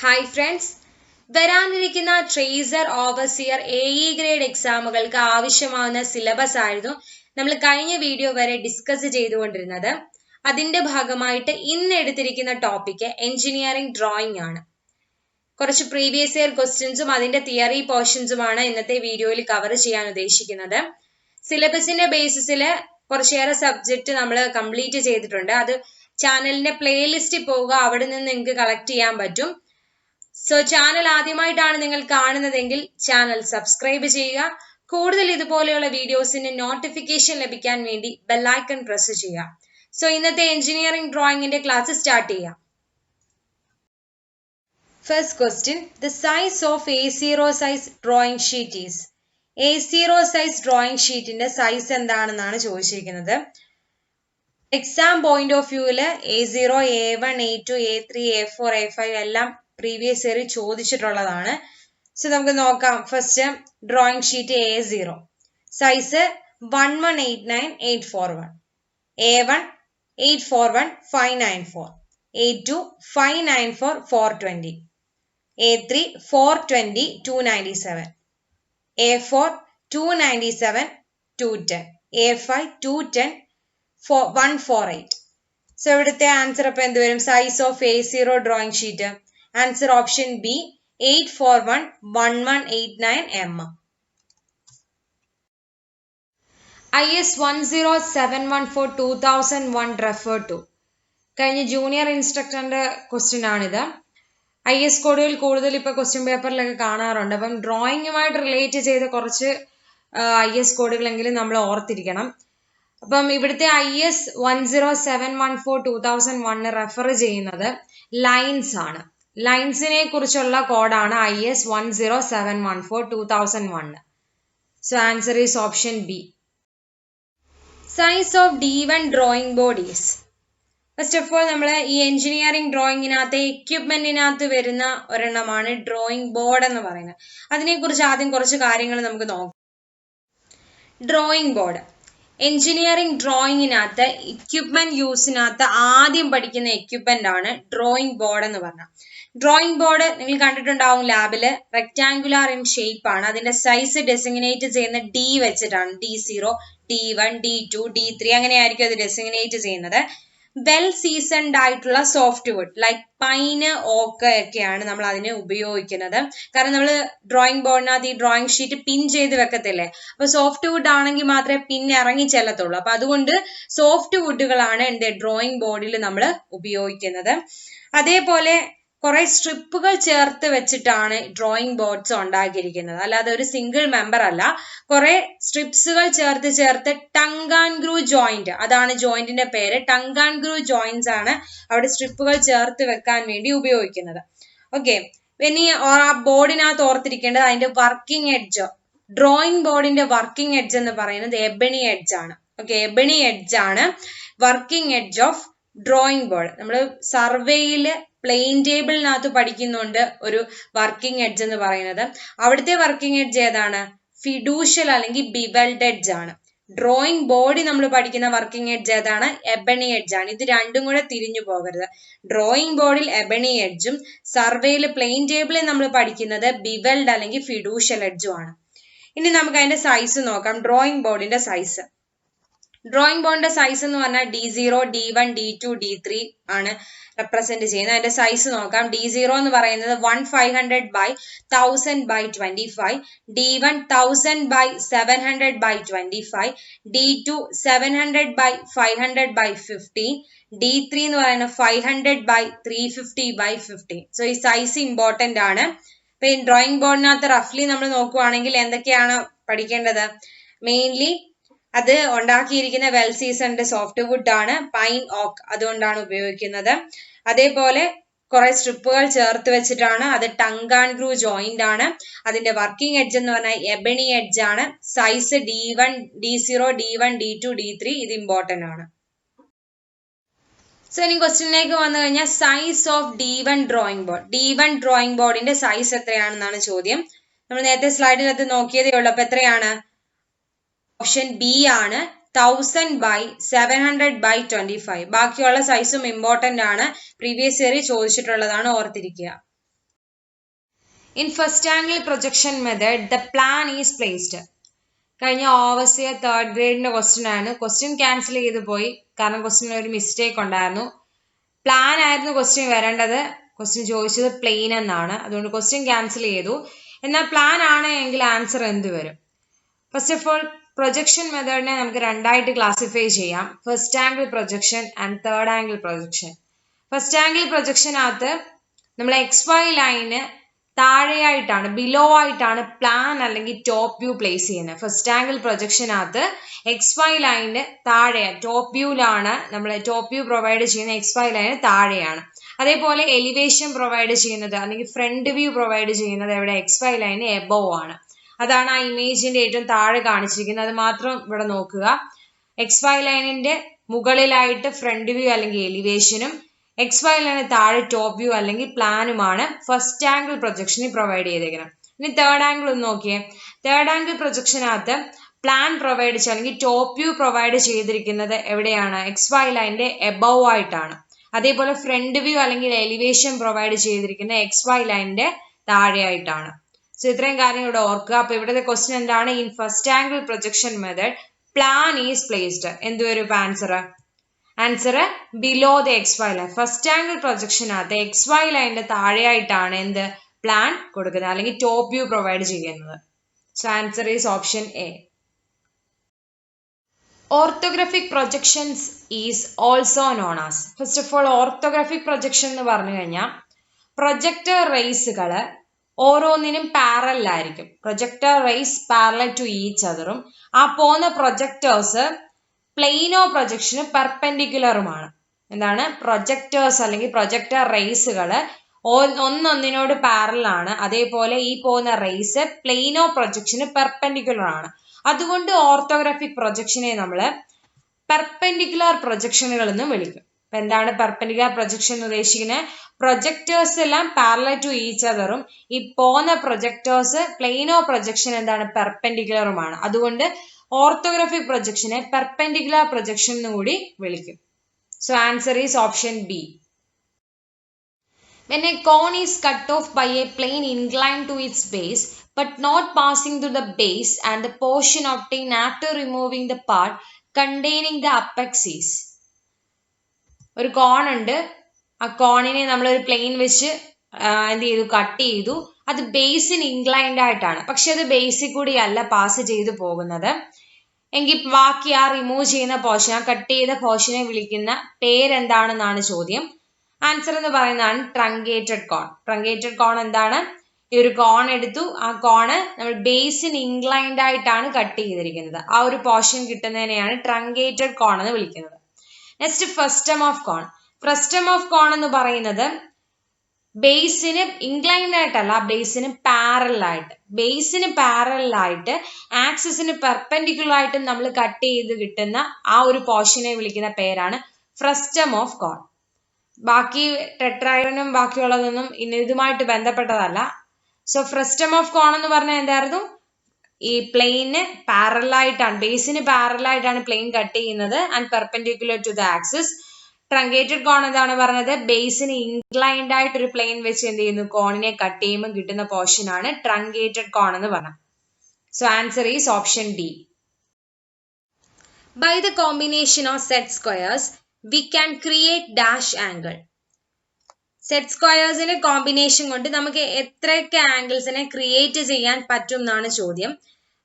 Hi friends, വരാനിരിക്കുന്ന tracer overseer AE grade എക്സാമുകൾക്ക് ആവശ്യമാവുന്ന സിലബസ് ആയിരുന്നു നമ്മൾ കഴിഞ്ഞ വീഡിയോ വരെ ഡിസ്കസ് ചെയ്തുകൊണ്ടിരുന്നത്. അതിന്റെ ഭാഗമായിട്ട് ഇന്ന് എടുത്തിരിക്കുന്ന ടോപ്പിക് എഞ്ചിനീയറിംഗ് ഡ്രോയിങ് ആണ്. കുറച്ച് പ്രീവിയസ് ഇയർ ക്വസ്റ്റ്യൻസും അതിന്റെ തിയറി പോർഷൻസുമാണ് ഇന്നത്തെ വീഡിയോയിൽ കവർ ചെയ്യാൻ ഉദ്ദേശിക്കുന്നത്. സിലബസിന്റെ ബേസിസിൽ കുറച്ചേറെ സബ്ജക്റ്റ് നമ്മൾ കംപ്ലീറ്റ് ചെയ്തിട്ടുണ്ട്. അത് ചാനലിന്റെ പ്ലേലിസ്റ്റിൽ പോവുക, അവിടെ നിന്ന് നിങ്ങൾക്ക് കളക്ട് ചെയ്യാൻ പറ്റും. സോ ചാനൽ ആദ്യമായിട്ടാണ് നിങ്ങൾ കാണുന്നതെങ്കിൽ ചാനൽ സബ്സ്ക്രൈബ് ചെയ്യുക. കൂടുതൽ ഇതുപോലെയുള്ള വീഡിയോസിന് നോട്ടിഫിക്കേഷൻ ലഭിക്കാൻ വേണ്ടി ബെല്ലൈക്കൺ പ്രസ് ചെയ്യുക. സോ ഇന്നത്തെ എഞ്ചിനീയറിംഗ് ഡ്രോയിങ്ങിന്റെ ക്ലാസ് സ്റ്റാർട്ട് ചെയ്യാം. First question, the size of A0 size drawing sheet is. A0 size drawing ഷീറ്റിന്റെ സൈസ് എന്താണെന്നാണ് ചോദിച്ചിരിക്കുന്നത്. Exam point of വ്യൂവില് A0, A1, A2, A3, A4, A5 എല്ലാം പ്രീവിയസ് ഇയർ ചോദിച്ചിട്ടുള്ളതാണ്. സോ നമുക്ക് നോക്കാം. First drawing sheet A0 size 1189,841, A1 841,594, A2 594,420, A3 420,297, A4 297,210, A5 210,148. So ഇവിടുത്തെ answer അപ്പൊ എന്ത് വരും? Size of A0 drawing sheet answer option B 841,1189 mm. IS 10714-2001 refer to. കഴിഞ്ഞ junior ഇൻസ്ട്രക്ടറിന്റെ question ആണിത്. IS കോഡുകൾ കൂടുതൽ ഇപ്പൊ ക്വസ്റ്റ്യൻ പേപ്പറിലൊക്കെ കാണാറുണ്ട്. അപ്പം ഡ്രോയിങ്ങുമായിട്ട് റിലേറ്റ് ചെയ്ത കുറച്ച് IS കോഡുകളെങ്കിലും നമ്മൾ ഓർത്തിരിക്കണം. അപ്പം ഇവിടുത്തെ IS 10714-2001 റെഫർ ചെയ്യുന്നത് ലൈൻസ് ആണ്. ലൈൻസിനെ കുറിച്ചുള്ള കോഡാണ് IS 10714-2001. So answer is option B. Size of D1 drawing board is. First of all നമ്മൾ ഈ എഞ്ചിനീയറിംഗ് ഡ്രോയിങ്ങിനകത്ത് എക്യുപ്മെന്റിനകത്ത് വരുന്ന ഒരെണ്ണമാണ് ഡ്രോയിങ് ബോർഡ് എന്ന് പറയുന്നത്. അതിനെക്കുറിച്ച് ആദ്യം കുറച്ച് കാര്യങ്ങൾ നമുക്ക് നോക്കാം. ഡ്രോയിങ് ബോർഡ് എഞ്ചിനീയറിംഗ് ഡ്രോയിങ്ങിനകത്ത് എക്യുപ്മെന്റ് യൂസിനകത്ത് ആദ്യം പഠിക്കുന്ന എക്യുപ്മെന്റ് ആണ് ഡ്രോയിങ് ബോർഡ് എന്ന് പറഞ്ഞാൽ. ഡ്രോയിങ് ബോർഡ് നിങ്ങൾ കണ്ടിട്ടുണ്ടാവും ലാബില്. റെക്ടാങ്കുലാർ ഇൻ ഷേപ്പ് ആണ്. അതിന്റെ സൈസ് ഡെസിഗ്നേറ്റ് ചെയ്യുന്ന D വെച്ചിട്ടാണ്. D0, D1, D2, D3 അങ്ങനെയായിരിക്കും അത് ഡെസിഗ്നേറ്റ് ചെയ്യുന്നത്. വെൽ സീസൺഡ് ആയിട്ടുള്ള സോഫ്റ്റ് വുഡ് ലൈക്ക് പൈന്, ഓക്ക് ഒക്കെയാണ് നമ്മൾ അതിന് ഉപയോഗിക്കുന്നത്. കാരണം നമ്മൾ ഡ്രോയിങ് ബോർഡിനകത്ത് ഈ ഡ്രോയിങ് ഷീറ്റ് പിൻ ചെയ്ത് വെക്കത്തില്ലേ, അപ്പൊ സോഫ്റ്റ് വുഡ് ആണെങ്കിൽ മാത്രമേ പിൻ ഇറങ്ങി ചെല്ലത്തുള്ളൂ. അപ്പൊ അതുകൊണ്ട് സോഫ്റ്റ് വുഡുകളാണ് എന്റെ ഡ്രോയിങ് ബോർഡിൽ നമ്മൾ ഉപയോഗിക്കുന്നത്. അതേപോലെ കുറെ സ്ട്രിപ്പുകൾ ചേർത്ത് വെച്ചിട്ടാണ് ഡ്രോയിങ് ബോർഡ്സ് ഉണ്ടാക്കിയിരിക്കുന്നത്. അല്ലാതെ ഒരു സിംഗിൾ മെമ്പർ അല്ല. കുറെ സ്ട്രിപ്സുകൾ ചേർത്ത് ടങ് ആൻഡ് ഗ്രൂ ജോയിന്റ്, അതാണ് ജോയിന്റിന്റെ പേര്. ടങ് ആൻഡ് ഗ്രൂ ജോയിന്റ്സ് ആണ് അവിടെ സ്ട്രിപ്പുകൾ ചേർത്ത് വെക്കാൻ വേണ്ടി ഉപയോഗിക്കുന്നത്. ഓക്കെ, ഇനി ആ ബോർഡിനകത്ത് ഓർത്തിരിക്കേണ്ടത് അതിന്റെ വർക്കിംഗ് എഡ്ജ്. ഡ്രോയിങ് ബോർഡിന്റെ വർക്കിംഗ് എഡ്ജ് എന്ന് പറയുന്നത് എബണി എഡ്ജ് ആണ്. ഓക്കെ, എബണി എഡ്ജ് ആണ് working edge of drawing board. നമ്മൾ സർവേയില് പ്ലെയിൻ ടേബിളിനകത്ത് പഠിക്കുന്നുണ്ട് ഒരു വർക്കിംഗ് എഡ്ജ് എന്ന് പറയുന്നത്. അവിടുത്തെ വർക്കിംഗ് എഡ്ജ് ഏതാണ്? ഫിഡൂഷ്യൽ അല്ലെങ്കിൽ ബിവൽഡ് എഡ്ജ് ആണ്. ഡ്രോയിങ് ബോർഡിൽ നമ്മൾ പഠിക്കുന്ന വർക്കിംഗ് എഡ്ജ് ഏതാണ്? എബണി എഡ്ജ് ആണ്. ഇത് രണ്ടും കൂടെ തിരിഞ്ഞു പോകരുത്. ഡ്രോയിങ് ബോർഡിൽ എബണി എഡ്ജും സർവേയിൽ പ്ലെയിൻ ടേബിളിൽ നമ്മൾ പഠിക്കുന്നത് ബിവൽഡ് അല്ലെങ്കിൽ ഫിഡൂഷ്യൽ എഡ്ജും ആണ്. ഇനി നമുക്ക് അതിന്റെ സൈസ് നോക്കാം. ഡ്രോയിങ് ബോർഡിന്റെ സൈസ്. ഡ്രോയിങ് ബോർഡിന്റെ സൈസ് എന്ന് പറഞ്ഞാൽ D0, D1, D2, D3 ആണ് റെപ്രസെന്റ് ചെയ്യുന്നത്. അതിന്റെ സൈസ് നോക്കാം. D0 എന്ന് പറയുന്നത് 1500/1000/25, D1 1000/700/25, D2 700/500/15, D3 എന്ന് പറയുന്നത് 500/350/15. സോ ഈ സൈസ് ഇമ്പോർട്ടന്റ് ആണ്. ഇപ്പൊ ഈ ഡ്രോയിങ് ബോർഡിനകത്ത് റഫ്ലി നമ്മൾ നോക്കുവാണെങ്കിൽ എന്തൊക്കെയാണ് പഠിക്കേണ്ടത്? മെയിൻലി അത് ഉണ്ടാക്കിയിരിക്കുന്ന വെൽ സീസൺഡ് സോഫ്റ്റ് വുഡ് ആണ്. പൈൻ, ഓക്ക് അതുകൊണ്ടാണ് ഉപയോഗിക്കുന്നത്. അതേപോലെ കുറെ സ്ട്രിപ്പുകൾ ചേർത്ത് വെച്ചിട്ടാണ്. അത് ടങ് ആൻഡ് ഗ്രൂ ജോയിന്റ് ആണ്. അതിന്റെ വർക്കിംഗ് എഡ്ജ് എന്ന് പറഞ്ഞാൽ എബണി എഡ്ജ് ആണ്. Size D1, D0, D1, D2, D3 ഇത് ഇമ്പോർട്ടന്റ് ആണ്. സോ ഇനി ക്വസ്റ്റ്യനിലേക്ക് വന്നു കഴിഞ്ഞാൽ size of D1 drawing board. D1 drawing ബോർഡിന്റെ സൈസ് എത്രയാണെന്നാണ് ചോദ്യം. നമ്മൾ നേരത്തെ സ്ലൈഡിനകത്ത് നോക്കിയതേ ഉള്ളൂ. അപ്പൊ എത്രയാണ്? ഓപ്ഷൻ ബി ആണ് 1000/700/25. ബാക്കിയുള്ള സൈസും ഇമ്പോർട്ടന്റ് ആണ്. പ്രീവിയസ് ഇയർ ചോദിച്ചിട്ടുള്ളതാണ്, ഓർത്തിരിക്കുക. In first angle projection method, the plan is placed. കഴിഞ്ഞ ഓവർസിയർ തേർഡ് ഗ്രേഡിന്റെ ക്വസ്റ്റ്യൻ ആണ്. ക്വസ്റ്റ്യൻ ക്യാൻസൽ ചെയ്ത് പോയി, കാരണം ക്വസ്റ്റ്യനിൽ ഒരു മിസ്റ്റേക്ക് ഉണ്ടായിരുന്നു. പ്ലാൻ ആയിരുന്നു ക്വസ്റ്റ്യൻ വരേണ്ടത്, ക്വസ്റ്റ്യൻ ചോദിച്ചത് പ്ലെയിൻ എന്നാണ്, അതുകൊണ്ട് ക്വസ്റ്റ്യൻ ക്യാൻസൽ ചെയ്തു. എന്നാൽ പ്ലാൻ ആണ് എങ്കിൽ ആൻസർ എന്ത് വരും? ഫസ്റ്റ് ഓഫ് ഓൾ പ്രൊജക്ഷൻ മെത്തേഡിനെ നമുക്ക് രണ്ടായിട്ട് ക്ലാസിഫൈ ചെയ്യാം, first angle projection and third angle projection. First angle പ്രൊജക്ഷനകത്ത് നമ്മൾ XY ലൈന് താഴെയായിട്ടാണ്, ബിലോ ആയിട്ടാണ് പ്ലാൻ അല്ലെങ്കിൽ ടോപ്പ് വ്യൂ പ്ലേസ് ചെയ്യുന്നത്. ഫസ്റ്റ് ആംഗിൾ പ്രൊജക്ഷനകത്ത് XY ലൈനിന് താഴെ, ടോപ്പ് വ്യൂലാണ് നമ്മൾ ടോപ്പ് വ്യൂ പ്രൊവൈഡ് ചെയ്യുന്ന XY ലൈന് താഴെയാണ്. അതേപോലെ എലിവേഷൻ പ്രൊവൈഡ് ചെയ്യുന്നത് അല്ലെങ്കിൽ ഫ്രണ്ട് വ്യൂ പ്രൊവൈഡ് ചെയ്യുന്നത് എവിടെ? XY ലൈന് എബോവ് ആണ്. അതാണ് ആ ഇമേജിന്റെ ഏറ്റവും താഴെ കാണിച്ചിരിക്കുന്നത്. അത് മാത്രം ഇവിടെ നോക്കുക. XY ലൈനിന്റെ മുകളിലായിട്ട് ഫ്രണ്ട് വ്യൂ അല്ലെങ്കിൽ എലിവേഷനും XY ലൈന് താഴെ ടോപ്പ് വ്യൂ അല്ലെങ്കിൽ പ്ലാനുമാണ് ഫസ്റ്റ് ആംഗിൾ പ്രൊജക്ഷനിൽ പ്രൊവൈഡ് ചെയ്തേക്കുന്നത്. ഇനി തേർഡ് ആംഗിൾ ഒന്ന് നോക്കിയേ. തേർഡ് ആംഗിൾ പ്രൊജക്ഷനകത്ത് പ്ലാൻ പ്രൊവൈഡ് ചെയ്യുക അല്ലെങ്കിൽ ടോപ്പ് വ്യൂ പ്രൊവൈഡ് ചെയ്തിരിക്കുന്നത് എവിടെയാണ്? XY ലൈനിന്റെ എബോവ് ആയിട്ടാണ്. അതേപോലെ ഫ്രണ്ട് വ്യൂ അല്ലെങ്കിൽ എലിവേഷൻ പ്രൊവൈഡ് ചെയ്തിരിക്കുന്നത് XY ലൈനിന്റെ താഴെയായിട്ടാണ്. സോ ഇത്രയും കാര്യം ഇവിടെ ഓർക്കുക. അപ്പൊ ഇവിടുത്തെ ക്വസ്റ്റ്യൻ എന്താണ്? In first angle projection method plan is placed. എന്തുവരും answer? Answer below the XY line. First angle പ്രൊജക്ഷനകത്ത് XY ലൈനിന്റെ താഴെയായിട്ടാണ് എന്ത്? പ്ലാൻ കൊടുക്കുന്നത് അല്ലെങ്കിൽ ടോപ്പ് വ്യൂ പ്രൊവൈഡ് ചെയ്യുന്നത്. So answer is option A. Orthographic projections is also known as. First of all orthographic projection എന്ന് പറഞ്ഞു കഴിഞ്ഞാൽ പ്രൊജക്ടർ റേസുകൾ ഓരോന്നിനും പാരലായിരിക്കും. Projector rays parallel to each അതറും ആ പോകുന്ന പ്രൊജക്ടേഴ്സ് പ്ലെയിനോ പ്രൊജക്ഷന് പെർപെൻഡിക്കുലറുമാണ്. എന്താണ്? പ്രൊജക്ടേഴ്സ് അല്ലെങ്കിൽ പ്രൊജക്ടർ റേസുകൾ ഒന്നൊന്നിനോട് പാരലാണ്. അതേപോലെ ഈ പോകുന്ന റേസ് പ്ലെയിനോ പ്രൊജക്ഷന് പെർപെൻഡിക്കുലർ ആണ്. അതുകൊണ്ട് ഓർത്തോഗ്രാഫിക് പ്രൊജക്ഷനെ നമ്മൾ പെർപെൻഡിക്കുലർ പ്രൊജക്ഷനുകൾ എന്നും വിളിക്കും. അപ്പൊ എന്താണ് പെർപെൻഡിക്കുലർ പ്രൊജക്ഷൻ എന്ന് ഉദ്ദേശിക്കുന്നത്? പ്രൊജക്ടേഴ്സ് എല്ലാം പാരലൽ ടു ഈച്ച് അതറും ഈ പോകുന്ന പ്രൊജക്ടേഴ്സ് പ്ലെയിനോ പ്രൊജക്ഷൻ എന്താണ്? പെർപെൻഡിക്കുലറുമാണ്. അതുകൊണ്ട് ഓർത്തോഗ്രാഫിക് പ്രൊജക്ഷനെ പെർപെൻഡിക്കുലർ പ്രൊജക്ഷൻ എന്ന് കൂടി വിളിക്കും. So answer is option B. When a cone is cut off by a plane inclined to its base but not passing through the base and the portion obtained after removing the part containing the apex is. ഒരു കോൺ ഉണ്ട്, ആ കോണിനെ നമ്മളൊരു plain വെച്ച് എന്ത് ചെയ്തു? Cut ചെയ്തു. അത് ബേസിന് ഇൻക്ലൈൻഡ് ആയിട്ടാണ്, പക്ഷെ അത് ബേസിൽ കൂടി അല്ല പാസ് ചെയ്തു പോകുന്നത്. എങ്കിൽ ബാക്കി ആ റിമൂവ് ചെയ്യുന്ന പോർഷൻ, ആ കട്ട് ചെയ്ത പോർഷനെ വിളിക്കുന്ന പേരെന്താണെന്നാണ് ചോദ്യം. ആൻസർ എന്ന് പറയുന്നതാണ് ട്രങ്കേറ്റഡ് കോൺ. ട്രങ്കേറ്റഡ് കോൺ എന്താണ്? ഈ ഒരു കോൺ എടുത്തു, ആ കോണ് നമ്മൾ ബേസിന് ഇൻക്ലൈൻഡ് ആയിട്ടാണ് കട്ട് ചെയ്തിരിക്കുന്നത്. ആ ഒരു പോർഷൻ കിട്ടുന്നതിനെയാണ് ട്രങ്കേറ്റഡ് കോൺ എന്ന് വിളിക്കുന്നത്. Next frustum of cone. Frustum of cone എന്ന് പറയുന്നത് ബേസിന് ഇൻക്ലൈൻഡ് ആയിട്ടല്ല, ബേസിന് പാരലായിട്ട്, ബേസിന് പാരലായിട്ട് ആക്സിസിന് പെർപെൻഡിക്കുലർ ആയിട്ട് നമ്മൾ കട്ട് ചെയ്ത് കിട്ടുന്ന ആ ഒരു പോർഷനെ വിളിക്കുന്ന പേരാണ് ഫ്രസ്റ്റം ഓഫ് കോൺ. ബാക്കി ടെട്രാഹെഡ്രനും ബാക്കിയുള്ളതൊന്നും ഇതുമായിട്ട് ബന്ധപ്പെട്ടതല്ല. സോ ഫ്രസ്റ്റം ഓഫ് കോൺ എന്ന് പറഞ്ഞാൽ എന്തായിരുന്നു? ഈ പ്ലെയിന് പാരലായിട്ടാണ്, ബേസിന് പാരലായിട്ടാണ് പ്ലെയിൻ കട്ട് ചെയ്യുന്നത് and perpendicular to the axis. Truncated cone എന്താണ് പറഞ്ഞത്? ബേസിന് ഇൻക്ലൈൻഡ് ആയിട്ട് ഒരു പ്ലെയിൻ വെച്ച് എന്ത് ചെയ്യുന്നു? കോണിനെ കട്ട് ചെയ്യുമ്പോൾ കിട്ടുന്ന പോർഷൻ ആണ് ട്രങ്കേറ്റഡ് കോൺ എന്ന് പറഞ്ഞത്. So answer is option D. By the combination of set squares we can create dash angle. Set സ്ക്വയേഴ്സിന്റെ കോമ്പിനേഷൻ കൊണ്ട് നമുക്ക് എത്രയൊക്കെ ആംഗിൾസിനെ ക്രിയേറ്റ് ചെയ്യാൻ പറ്റും എന്നാണ് ചോദ്യം.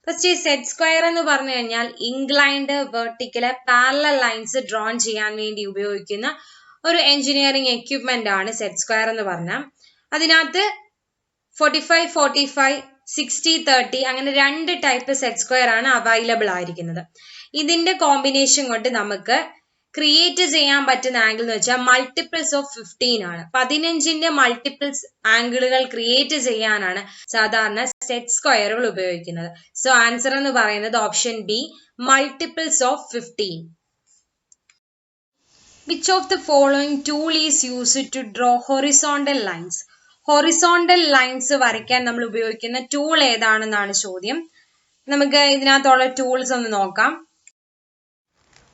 ഫസ്റ്റ് ഈ സെറ്റ് സ്ക്വയർ എന്ന് പറഞ്ഞു കഴിഞ്ഞാൽ inclined, vertical, parallel lines drawn ചെയ്യാൻ വേണ്ടി ഉപയോഗിക്കുന്ന ഒരു എഞ്ചിനീയറിംഗ് എക്യുപ്മെന്റ് ആണ് സെറ്റ് സ്ക്വയർ എന്ന് പറഞ്ഞാൽ. അതിനകത്ത് 45, 45, 60, 30 അങ്ങനെ 2 ടൈപ്പ് സെറ്റ് സ്ക്വയർ ആണ് അവൈലബിൾ ആയിരിക്കുന്നത്. ഇതിന്റെ കോമ്പിനേഷൻ കൊണ്ട് നമുക്ക് ക്രിയേറ്റ് ചെയ്യാൻ പറ്റുന്ന ആംഗിൾ എന്ന് വെച്ചാൽ മൾട്ടിപ്പിൾസ് ഓഫ് 15 ആണ്. 15ന്റെ മൾട്ടിപ്പിൾസ് ആംഗിളുകൾ ക്രിയേറ്റ് ചെയ്യാനാണ് സാധാരണ സെറ്റ് സ്ക്വയറുകൾ ഉപയോഗിക്കുന്നത്. സോ ആൻസർ എന്ന് പറയുന്നത് option B, multiples of 15. Which of the following tool is used to draw horizontal lines? Horizontal lines വരയ്ക്കാൻ നമ്മൾ ഉപയോഗിക്കുന്ന ടൂൾ ഏതാണെന്നാണ് ചോദ്യം. നമുക്ക് ഇതിനകത്തുള്ള ടൂൾസ് ഒന്ന് നോക്കാം.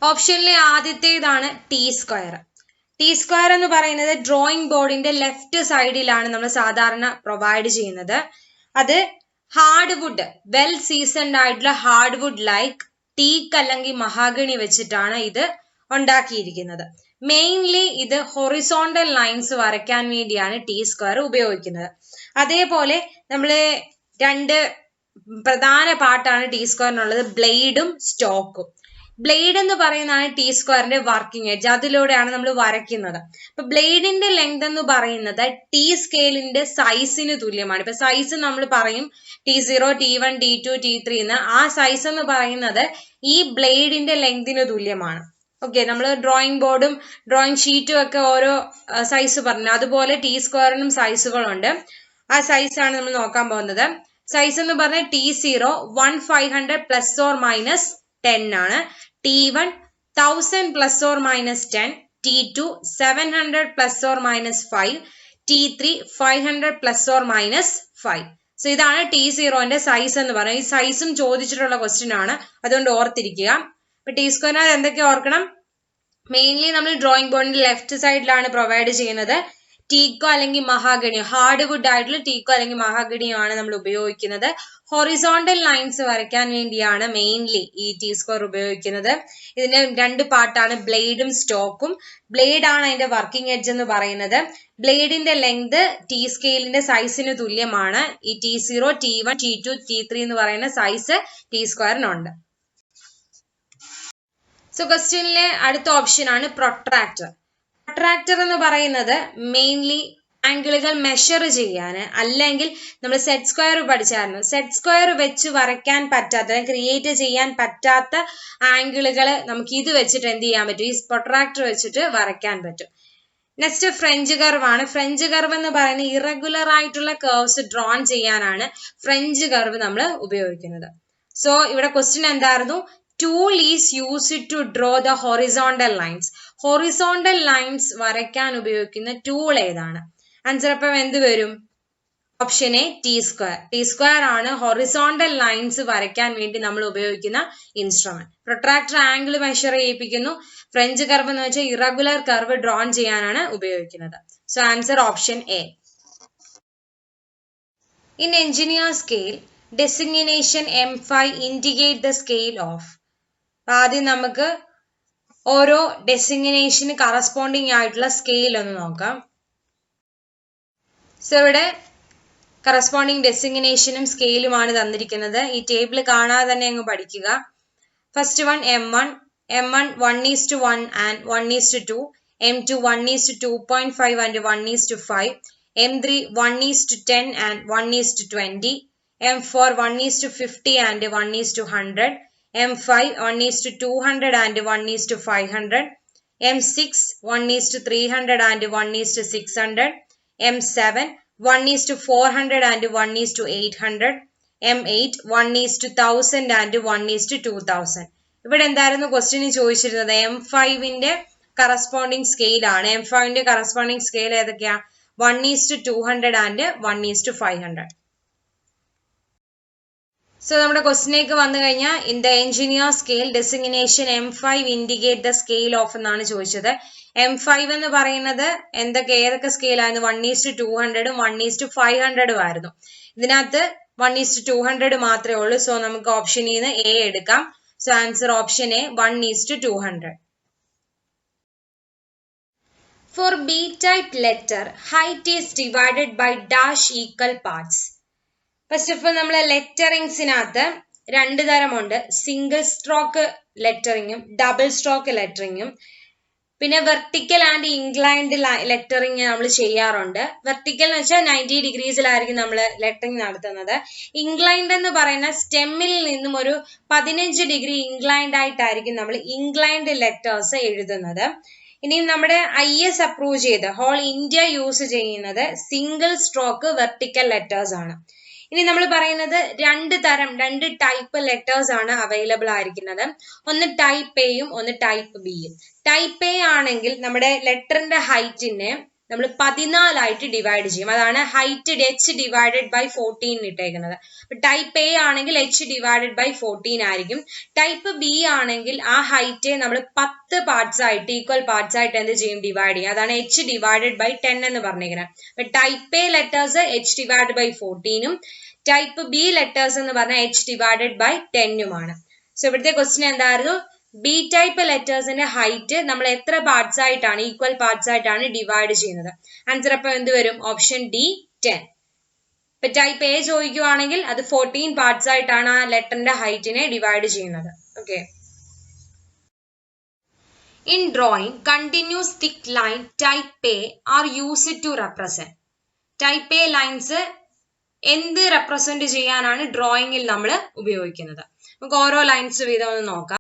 ഓപ്ഷനിലെ ആദ്യത്തേതാണ് ടി സ്ക്വയർ. ടി സ്ക്വയർ എന്ന് പറയുന്നത് ഡ്രോയിങ് ബോർഡിന്റെ ലെഫ്റ്റ് സൈഡിലാണ് നമ്മൾ സാധാരണ പ്രൊവൈഡ് ചെയ്യുന്നത്. അത് ഹാർഡ് വുഡ്, വെൽ സീസൺഡ് ആയിട്ടുള്ള ഹാർഡ് വുഡ് ലൈക്ക് ടീക്ക് അല്ലെങ്കിൽ മഹാഗണി വെച്ചിട്ടാണ് ഇത് ഉണ്ടാക്കിയിരിക്കുന്നത്. മെയിൻലി ഇത് ഹൊറിസോണ്ടൽ ലൈൻസ് വരയ്ക്കാൻ വേണ്ടിയാണ് ടി സ്ക്വയർ ഉപയോഗിക്കുന്നത്. അതേപോലെ നമ്മള് രണ്ട് പ്രധാന പാർട്ടാണ് ടി സ്ക്വയറിനുള്ളത്, ബ്ലേഡും സ്റ്റോക്കും. ബ്ലേഡ് എന്ന് പറയുന്നതാണ് ടി സ്ക്വയറിന്റെ വർക്കിംഗ് എഡ്ജ്, അതിലൂടെയാണ് നമ്മൾ വരയ്ക്കുന്നത്. അപ്പൊ ബ്ലേഡിന്റെ ലെങ്ത് എന്ന് പറയുന്നത് ടി സ്കെയിലിന്റെ സൈസിന് തുല്യമാണ്. ഇപ്പൊ സൈസ് നമ്മൾ പറയും T0, T1, T2, T3 എന്ന്. ആ സൈസ് എന്ന് പറയുന്നത് ഈ ബ്ലേഡിന്റെ ലെങ്തിന് തുല്യമാണ്. ഓക്കെ, നമ്മൾ ഡ്രോയിങ് ബോർഡും ഡ്രോയിങ് ഷീറ്റും ഒക്കെ ഓരോ സൈസ് പറഞ്ഞു, അതുപോലെ ടി സ്ക്വയറിനും സൈസുകളുണ്ട്. ആ സൈസ് ആണ് നമ്മൾ നോക്കാൻ പോകുന്നത്. സൈസ് എന്ന് പറഞ്ഞാൽ T0 1500 പ്ലസ് ഓർ മൈനസ് 10 ആണ്, T1 1000 plus or minus 10, T2 700 plus or minus 5, T3 500 plus or minus 5. So ഇതാണ് T0ന്റെ സൈസ് എന്ന് പറയുന്നത്. ഈ സൈസും ചോദിച്ചിട്ടുള്ള ക്വസ്റ്റ്യൻ ആണ്, അതുകൊണ്ട് ഓർത്തിരിക്കുക. ഇപ്പൊ ടി സ്ക്വയറിനകത്ത് എന്തൊക്കെ ഓർക്കണം? മെയിൻലി നമ്മൾ ഡ്രോയിങ് ബോർഡിന്റെ ലെഫ്റ്റ് സൈഡിലാണ് പ്രൊവൈഡ് ചെയ്യുന്നത്. ടീക്കോ അല്ലെങ്കിൽ മഹാഗണിയോ, ഹാർഡ് വുഡ് ആയിട്ടുള്ള ടീക്കോ അല്ലെങ്കിൽ മഹാഗണിയോ ആണ് നമ്മൾ ഉപയോഗിക്കുന്നത്. ഹൊറിസോണ്ടൽ ലൈൻസ് വരയ്ക്കാൻ വേണ്ടിയാണ് മെയിൻലി ഈ ടി സ്ക്വയർ ഉപയോഗിക്കുന്നത്. ഇതിന്റെ രണ്ട് പാർട്ടാണ്, ബ്ലേഡും സ്റ്റോക്കും. ബ്ലേഡ് ആണ് അതിന്റെ വർക്കിംഗ് എഡ്ജ് എന്ന് പറയുന്നത്. ബ്ലേഡിന്റെ ലെങ്ത് ടി സ്കെയിലിന്റെ സൈസിന് തുല്യമാണ്. ഈ T0, T1, T2, T3 എന്ന് പറയുന്ന സൈസ് ടി സ്ക്വയറിനുണ്ട്. സോ ക്വസ്റ്റ്യനിലെ അടുത്ത ഓപ്ഷൻ ആണ് പ്രൊട്രാക്ടർ. പ്രൊട്രാക്ടർ എന്ന് പറയുന്നത് മെയിൻലി ആംഗിളുകൾ മെഷർ ചെയ്യാൻ, അല്ലെങ്കിൽ നമ്മൾ സെറ്റ് സ്ക്വയർ പഠിച്ചായിരുന്നു, സെറ്റ് സ്ക്വയർ വെച്ച് വരയ്ക്കാൻ പറ്റാത്ത, ക്രിയേറ്റ് ചെയ്യാൻ പറ്റാത്ത ആംഗിളുകൾ നമുക്ക് ഇത് വെച്ചിട്ട് എന്ത് ചെയ്യാൻ പറ്റും? ഈ പ്രൊട്രാക്ടർ വെച്ചിട്ട് വരയ്ക്കാൻ പറ്റും. നെക്സ്റ്റ് ഫ്രഞ്ച് കർവ് ആണ്. ഫ്രഞ്ച് കർവ് എന്ന് പറയുന്നത് ഇറഗുലർ ആയിട്ടുള്ള കർവ്സ് ഡ്രോൺ ചെയ്യാനാണ് ഫ്രഞ്ച് കർവ് നമ്മൾ ഉപയോഗിക്കുന്നത്. സോ ഇവിടെ ക്വസ്റ്റ്യൻ എന്തായിരുന്നു? Tool is used to draw the horizontal lines. Horizontal lines വരയ്ക്കാൻ ഉപയോഗിക്കുന്ന ടൂൾ ഏതാണ്? ആൻസർ അപ്പം എന്ത് വരും? Option A, T square. T square ആണ് ഹൊറിസോണ്ടൽ ലൈൻസ് വരയ്ക്കാൻ വേണ്ടി നമ്മൾ ഉപയോഗിക്കുന്ന ഇൻസ്ട്രുമെന്റ്. പ്രൊട്രാക്ടർ ആംഗിൾ മെഷർ ചെയ്യിപ്പിക്കുന്നു. ഫ്രഞ്ച് കർവ് എന്ന് വെച്ചാൽ ഇറഗുലർ കർവ് ഡ്രോൺ ചെയ്യാനാണ് ഉപയോഗിക്കുന്നത്. So answer option A. In engineer scale designation M5 indicate the scale of. ആദ്യം നമുക്ക് ഓരോ ഡെസിഗ്നേഷന് കറസ്പോണ്ടിങ് ആയിട്ടുള്ള സ്കെയിൽ ഒന്ന് നോക്കാം. സോ ഇവിടെ കറസ്പോണ്ടിങ് ഡെസിഗ്നേഷനും സ്കെയിലുമാണ് തന്നിരിക്കുന്നത്. ഈ ടേബിൾ കാണാതെ തന്നെ അങ്ങ് പഠിക്കുക. First one M1. M1 1:1 and 1:2. M2 1:2.5 and 1:5. M3 1:10 and 1:20. M4 1:50 and 1:100. M5 1:200 and 1:500. M6 1:300 and 1:600. M7 1:400 and 1:800. M8 1:1000 and 1:2000. ഇവിടെ എന്തായിരുന്നു ക്വസ്റ്റ്യൻ ചോദിച്ചിരുന്നത്? M5ന്റെ കറസ്പോണ്ടിങ് സ്കെയിൽ ആണ്. M5ന്റെ കറസ്പോണ്ടിങ് സ്കെയിൽ ഏതൊക്കെയാ? 1:200 and 1:500. സോ നമ്മുടെ ക്വസ്റ്റിനേക്ക് വന്നു കഴിഞ്ഞാൽ in the engineer scale designation M5 indicate the scale of എന്നാണ് ചോദിച്ചത്. M5 എന്ന് പറയുന്നത് ഏതൊക്കെ സ്കെയിലായിരുന്നു? 1:200 1:500 ആയിരുന്നു. ഇതിനകത്ത് 1:200 മാത്രമേ ഉള്ളൂ. സോ നമുക്ക് ഓപ്ഷനിൽ നിന്ന് എ എടുക്കാം. So answer option A, 1:200. For B-type letter, height is divided by dash equal parts. First of all നമ്മൾ ലെറ്ററിങ്സിനകത്ത് രണ്ട് തരമുണ്ട്. സിംഗിൾ സ്ട്രോക്ക് ലെറ്ററിങ്ങും ഡബിൾ സ്ട്രോക്ക് ലെറ്ററിങ്ങും. പിന്നെ വെർട്ടിക്കൽ ആൻഡ് ഇൻക്ലൈൻഡ് ലെറ്ററിങ് നമ്മൾ ചെയ്യാറുണ്ട്. വെർട്ടിക്കൽ എന്ന് വെച്ചാൽ 90 ഡിഗ്രീസിലായിരിക്കും നമ്മൾ ലെറ്ററിങ് നടത്തുന്നത്. ഇൻക്ലൈൻഡ് എന്ന് പറയുന്ന സ്റ്റെമ്മിൽ നിന്നും ഒരു 15 ഡിഗ്രി ഇൻക്ലൈൻഡ് ആയിട്ടായിരിക്കും നമ്മൾ ഇൻക്ലൈൻഡ് ലെറ്റേഴ്സ് എഴുതുന്നത്. ഇനി നമ്മുടെ IS അപ്രൂവ് ചെയ്ത് ഹോൾ ഇന്ത്യ യൂസ് ചെയ്യുന്നത് സിംഗിൾ സ്ട്രോക്ക് വെർട്ടിക്കൽ ലെറ്റേഴ്സ് ആണ്. ഇനി നമ്മൾ പറയുന്നത് രണ്ട് ടൈപ്പ് ലെറ്റേഴ്സ് ആണ് അവൈലബിൾ ആയിരിക്കുന്നത്. ഒന്ന് ടൈപ്പ് എയും ഒന്ന് ടൈപ്പ് ബിയും. ടൈപ്പ് എ ആണെങ്കിൽ നമ്മുടെ ലെറ്ററിന്റെ ഹൈറ്റിനെ നമ്മൾ 14 ആയിട്ട് ഡിവൈഡ് ചെയ്യും. അതാണ് ഹൈറ്റ് h ഡിവൈഡഡ് ബൈ 14 ഇട്ടേക്കുന്നത്. ടൈപ്പ് എ ആണെങ്കിൽ h ഡിവൈഡഡ് ബൈ 14 ആയിരിക്കും. ടൈപ്പ് ബി ആണെങ്കിൽ ആ ഹൈറ്റ് നമ്മൾ 10 പാർട്സ് ആയിട്ട് ഈക്വൽ പാർട്സ് ആയിട്ട് എന്ത് ചെയ്യും, ഡിവൈഡ് ചെയ്യും. അതാണ് h ഡിവൈഡഡ് ബൈ 10 എന്ന് പറഞ്ഞിരിക്കുന്നത്. അപ്പൊ type A letters h divide by 14ഉം ടൈപ്പ് ബി ലെറ്റേഴ്സ് എന്ന് പറഞ്ഞാൽ h ഡിവൈഡഡ് ബൈ 10ഉമാണ്. സോ ഇവിടുത്തെ ക്വസ്റ്റ്യൻ എന്തായിരുന്നു, ബി ടൈപ്പ് ലെറ്റേഴ്സിന്റെ ഹൈറ്റ് നമ്മൾ എത്ര പാർട്സ് ആയിട്ടാണ്, ഈക്വൽ പാർട്സ് ആയിട്ടാണ് ഡിവൈഡ് ചെയ്യുന്നത്. ആൻസർ അപ്പൊ എന്ത് വരും, ഓപ്ഷൻ ഡി 10. ഇപ്പൊ ടൈപ്പ് എ ചോദിക്കുവാണെങ്കിൽ അത് 14 പാർട്സ് ആയിട്ടാണ് ആ ലെറ്ററിന്റെ ഹൈറ്റിനെ ഡിവൈഡ് ചെയ്യുന്നത്. Okay. In drawing continuous thick line type A are used to represent. Type A lines എന്ത് റെപ്രസെന്റ് ചെയ്യാനാണ് ഡ്രോയിങ്ങിൽ നമ്മൾ ഉപയോഗിക്കുന്നത്. നമുക്ക് ഓരോ ലൈൻസ് വീതം ഒന്ന് നോക്കാം.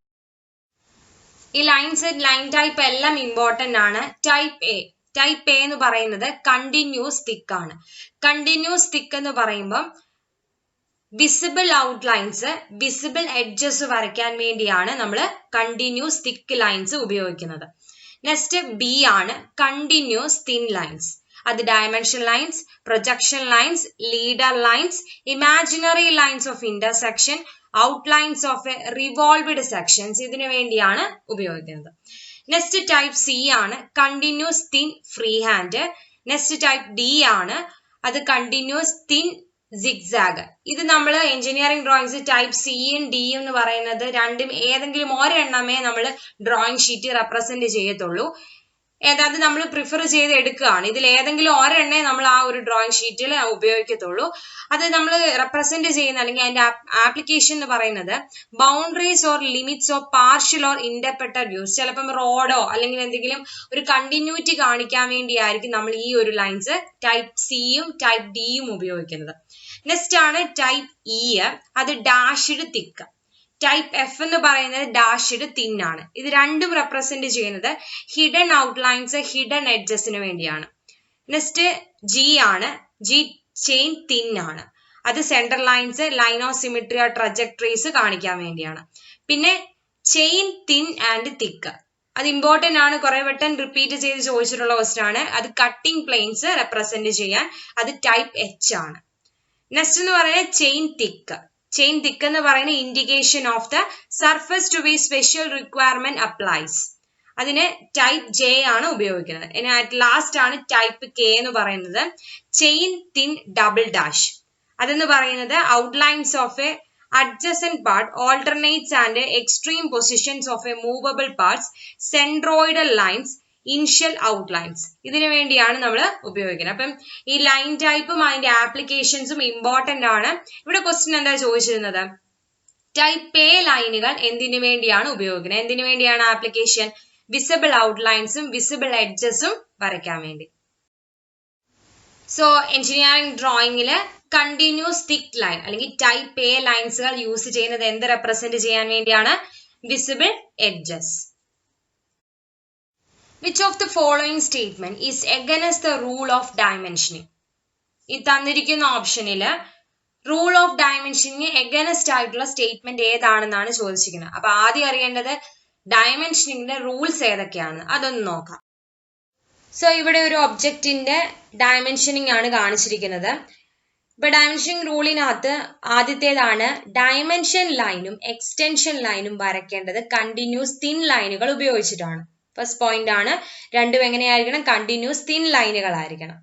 ഈ ലൈൻസ്, ലൈൻ ടൈപ്പ് എല്ലാം ഇമ്പോർട്ടന്റ് ആണ്. ടൈപ്പ് എ എന്ന് പറയുന്നത് കണ്ടിന്യൂസ് തിക്ക് ആണ്. കണ്ടിന്യൂസ് തിക്ക് എന്ന് പറയുമ്പോൾ വിസിബിൾ ഔട്ട്ലൈൻസ്, വിസിബിൾ എഡ്ജസ് വരയ്ക്കാൻ വേണ്ടിയാണ് നമ്മൾ കണ്ടിന്യൂസ് തിക്ക് ലൈൻസ് ഉപയോഗിക്കുന്നത്. നെക്സ്റ്റ് ബി ആണ് കണ്ടിന്യൂസ് തിൻ ലൈൻസ്. അത് dimension lines, projection lines, leader lines, imaginary lines of intersection, outlines of A revolved sections, ഇതിനു വേണ്ടിയാണ് ഉപയോഗിക്കുന്നത്. നെക്സ്റ്റ് ടൈപ്പ് സി ആണ് continuous thin free hand. Next type D ആണ്, അത് continuous thin zigzag. ഇത് നമ്മൾ engineering drawings type സിയും ഡിയും എന്ന് പറയുന്നത് രണ്ടും ഏതെങ്കിലും ഒരെണ്ണമേ നമ്മൾ ഡ്രോയിങ് ഷീറ്റ് റെപ്രസെന്റ് ചെയ്യത്തുള്ളൂ. അത് നമ്മൾ പ്രിഫർ ചെയ്ത് എടുക്കുകയാണ്. ഇതിൽ ഏതെങ്കിലും ഒരെണ്ണേ നമ്മൾ ആ ഒരു ഡ്രോയിങ് ഷീറ്റിൽ ഉപയോഗിക്കത്തുള്ളൂ. അത് നമ്മൾ റെപ്രസെന്റ് ചെയ്യുന്ന അല്ലെങ്കിൽ അതിന്റെ ആപ്ലിക്കേഷൻ എന്ന് പറയുന്നത് boundaries or limits of partial or interpreted views. ചിലപ്പം റോഡോ അല്ലെങ്കിൽ എന്തെങ്കിലും ഒരു കണ്ടിന്യൂറ്റി കാണിക്കാൻ വേണ്ടിയായിരിക്കും നമ്മൾ ഈ ഒരു ലൈൻസ് ടൈപ്പ് സിയും ടൈപ്പ് ഡിയും ഉപയോഗിക്കുന്നത്. നെക്സ്റ്റ് ആണ് ടൈപ്പ് ഇ, അത് ഡാഷ്ഡ് തിക്ക്. ടൈപ്പ് എഫ് എന്ന് പറയുന്നത് ഡാഷ്ഡ് തിൻ ആണ്. ഇത് രണ്ടും റെപ്രസെന്റ് ചെയ്യുന്നത് ഹിഡൻ ഔട്ട്ലൈൻസ്, ഹിഡൻ എഡ്ജസിന് വേണ്ടിയാണ്. നെക്സ്റ്റ് ജി ആണ്, ജി ചെയിൻ തിൻ ആണ്. അത് centre lines, line of symmetry or trajectories കാണിക്കാൻ വേണ്ടിയാണ്. പിന്നെ ചെയിൻ തിൻ ആൻഡ് തിക്ക്, അത് ഇമ്പോർട്ടന്റ് ആണ്, കുറെ വട്ടം റിപ്പീറ്റ് ചെയ്ത് ചോദിച്ചിട്ടുള്ള ക്വസ്റ്റ്യൻ ആണ്. അത് കട്ടിംഗ് പ്ലെയിൻസ് റെപ്രസെന്റ് ചെയ്യാൻ, അത് ടൈപ്പ് എച്ച് ആണ്. നെക്സ്റ്റ് എന്ന് പറയുന്നത് ചെയിൻ തിക്ക്. ചെയിൻ തിക്ക് എന്ന് പറയുന്ന indication of the surface to be special requirement applies. അതിന് ടൈപ്പ് ജെ ആണ് ഉപയോഗിക്കുന്നത്. ഇനി ലാസ്റ്റ് ആണ് ടൈപ്പ് കെ എന്ന് പറയുന്നത് ചെയിൻ തിൻ ഡബിൾ ഡാഷ്. അതെന്ന് പറയുന്നത് outlines of A adjacent part, alternates and extreme positions of a movable parts, centroidal lines, initial outlines, ഇതിനു വേണ്ടിയാണ് നമ്മൾ ഉപയോഗിക്കുന്നത്. അപ്പം ഈ ലൈൻ ടൈപ്പും അതിന്റെ ആപ്ലിക്കേഷൻസും ഇമ്പോർട്ടന്റ് ആണ്. ഇവിടെ ക്വസ്റ്റ്യൻ എന്താ ചോദിച്ചിരുന്നത്, ടൈപ്പ് എ ലൈനുകൾ എന്തിനു വേണ്ടിയാണ് ഉപയോഗിക്കുന്നത്, എന്തിനു വേണ്ടിയാണ് ആപ്ലിക്കേഷൻ, വിസിബിൾ ഔട്ട്ലൈൻസും വിസിബിൾ എഡ്ജസും വരയ്ക്കാൻ വേണ്ടി. സോ എഞ്ചിനീയറിംഗ് ഡ്രോയിങ്ങില് കണ്ടിന്യൂസ് തിക് ലൈൻ അല്ലെങ്കിൽ ടൈപ്പ് എ ലൈൻസുകൾ യൂസ് ചെയ്യുന്നത് എന്ത് റെപ്രസെന്റ് ചെയ്യാൻ വേണ്ടിയാണ്, visible edges. Which of the following statement is against the rule of dimensioning? ഈ തന്നിരിക്കുന്ന ഓപ്ഷനില് റൂൾ ഓഫ് ഡയമെൻഷനിങ് എഗനസ്റ്റ് ആയിട്ടുള്ള സ്റ്റേറ്റ്മെന്റ് ഏതാണെന്നാണ് ചോദിച്ചിരിക്കുന്നത്. അപ്പൊ ആദ്യം അറിയേണ്ടത് ഡയമെൻഷനിങ്ങിന്റെ റൂൾസ് ഏതൊക്കെയാണ് അതൊന്ന് നോക്കാം. സോ ഇവിടെ ഒരു ഒബ്ജക്റ്റിന്റെ ഡയമെൻഷനിങ് ആണ് കാണിച്ചിരിക്കുന്നത്. ഇപ്പൊ ഡയമെൻഷനിങ് റൂളിനകത്ത് ആദ്യത്തേതാണ് ഡയമെൻഷൻ ലൈനും എക്സ്റ്റൻഷൻ ലൈനും വരയ്ക്കേണ്ടത് കണ്ടിന്യൂസ് തിൻ ലൈനുകൾ ഉപയോഗിച്ചിട്ടാണ്. ഫസ്റ്റ് പോയിന്റ് ആണ്, രണ്ടും എങ്ങനെയായിരിക്കണം, കണ്ടിന്യൂസ് തിൻ ലൈനുകളായിരിക്കണം.